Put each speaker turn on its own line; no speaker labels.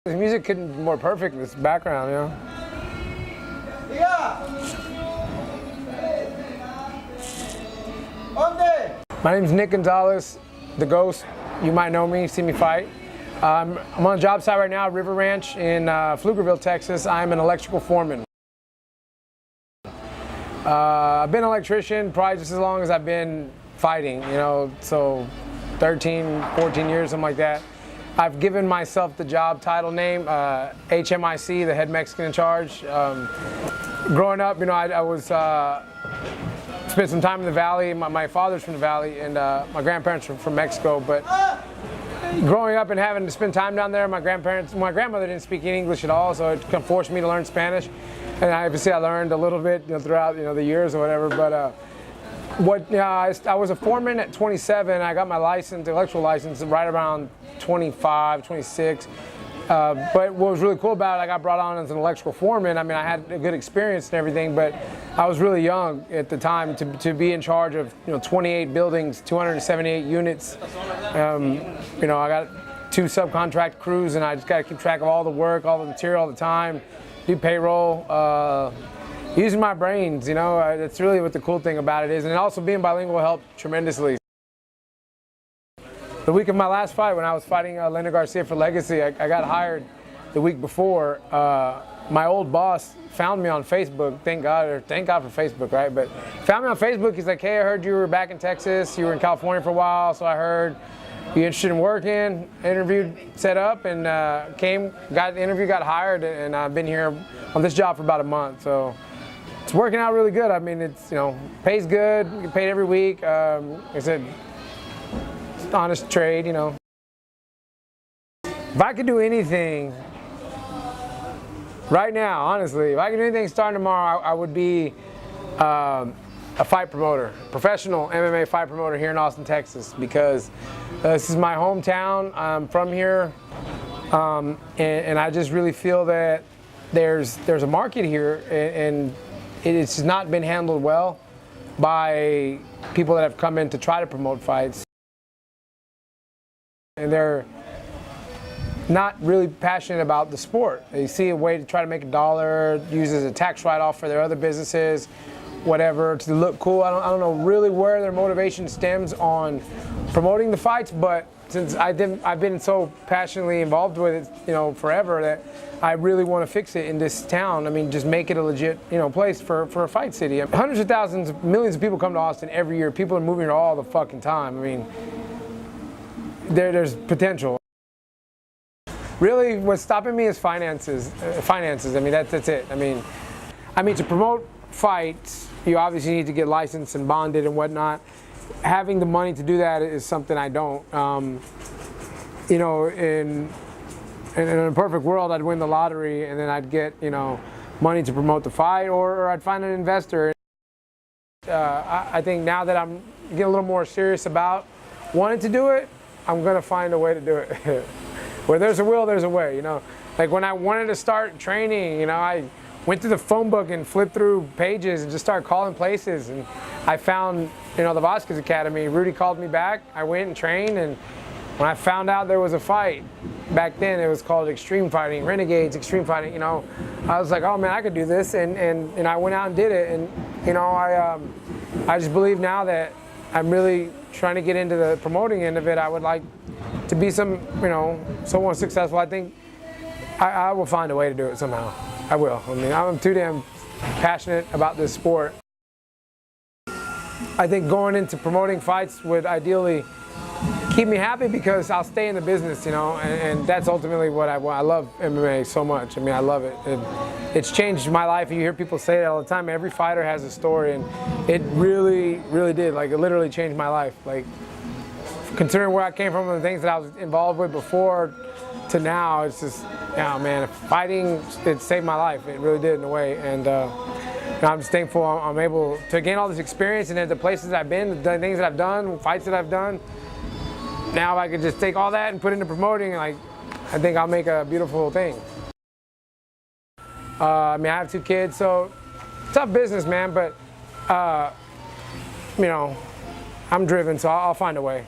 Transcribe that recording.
The music couldn't be more perfect in this background, you know? My name's Nick Gonzalez, the Ghost. You might know me, see me fight. I'm on a job site right now at River Ranch in Pflugerville, Texas. I'm an electrical foreman. I've been an electrician probably just as long as I've been fighting, you know, so 13, 14 years, something like that. I've given myself the job title name, HMIC, the head Mexican in charge. Growing up, you know, I was spent some time in the Valley. My father's from the Valley, and my grandparents are from Mexico. But growing up and having to spend time down there, my grandmother didn't speak any English at all, so it kind of forced me to learn Spanish. And obviously, I learned a little bit, you know, throughout the years or whatever. But I was a foreman at 27. I got my license, electrical license, right around 25, 26. But what was really cool about it, I got brought on as an electrical foreman. I mean, I had a good experience and everything, but I was really young at the time to be in charge of 28 buildings, 278 units. You know, I got 2 subcontract crews, and I just got to keep track of all the work, all the material all the time, do payroll. Using my brains, you know, that's really what the cool thing about it is. And also being bilingual helped tremendously. The week of my last fight, when I was fighting Leonard Garcia for Legacy, I got hired the week before. My old boss found me on Facebook, thank God for Facebook, right? But found me on Facebook, he's like, hey, I heard you were back in Texas, you were in California for a while, so I heard you interested in working, interviewed, set up, and got the interview, got hired, and I've been here on this job for about a month. So it's working out really good. I mean, it's, pays good, you get paid every week. Like I said, it's honest trade, you know. If I could do anything right now, honestly, if I could do anything starting tomorrow, I would be a fight promoter, professional MMA fight promoter here in Austin, Texas, because this is my hometown. I'm from here, and I just really feel that there's a market here, and it's not been handled well by people that have come in to try to promote fights. And they're not really passionate about the sport. They see a way to try to make a dollar, use it as a tax write-off for their other businesses, whatever, to look cool. I don't know really where their motivation stems on promoting the fights, but since I've been so passionately involved with it, forever, that I really want to fix it in this town. I mean, just make it a legit, place for a fight city. Hundreds of thousands, millions of people come to Austin every year. People are moving here all the fucking time. I mean, there's potential. Really, what's stopping me is finances. I mean, that's it. I mean, to promote fights, you obviously need to get licensed and bonded and whatnot. Having the money to do that is something I don't. In a perfect world, I'd win the lottery and then I'd get, money to promote the fight, or I'd find an investor. I think now that I'm getting a little more serious about wanting to do it, I'm gonna find a way to do it. Where there's a will, there's a way, Like when I wanted to start training, I went through the phone book and flipped through pages and just started calling places, and I found, the Vasquez Academy. Rudy called me back. I went and trained, and when I found out there was a fight, back then it was called Extreme Fighting, Renegades Extreme Fighting, I was like, oh man, I could do this, and I went out and did it, and I just believe now that I'm really trying to get into the promoting end of it. I would like to be someone successful. I think I will find a way to do it somehow. I will. I mean, I'm too damn passionate about this sport. I think going into promoting fights would ideally keep me happy, because I'll stay in the business, and that's ultimately what I want. I love MMA so much. I mean, I love it. It's changed my life. You hear people say it all the time. Every fighter has a story, and it really, really did. Like, it literally changed my life. Like, considering where I came from and the things that I was involved with before to now, it's just, man, fighting, it saved my life. It really did in a way. And I'm just thankful I'm able to gain all this experience, and at the places I've been, the things that I've done, fights that I've done. Now if I could just take all that and put it into promoting, I think I'll make a beautiful thing. I mean, I have 2 kids, so tough business, man, but I'm driven, so I'll find a way.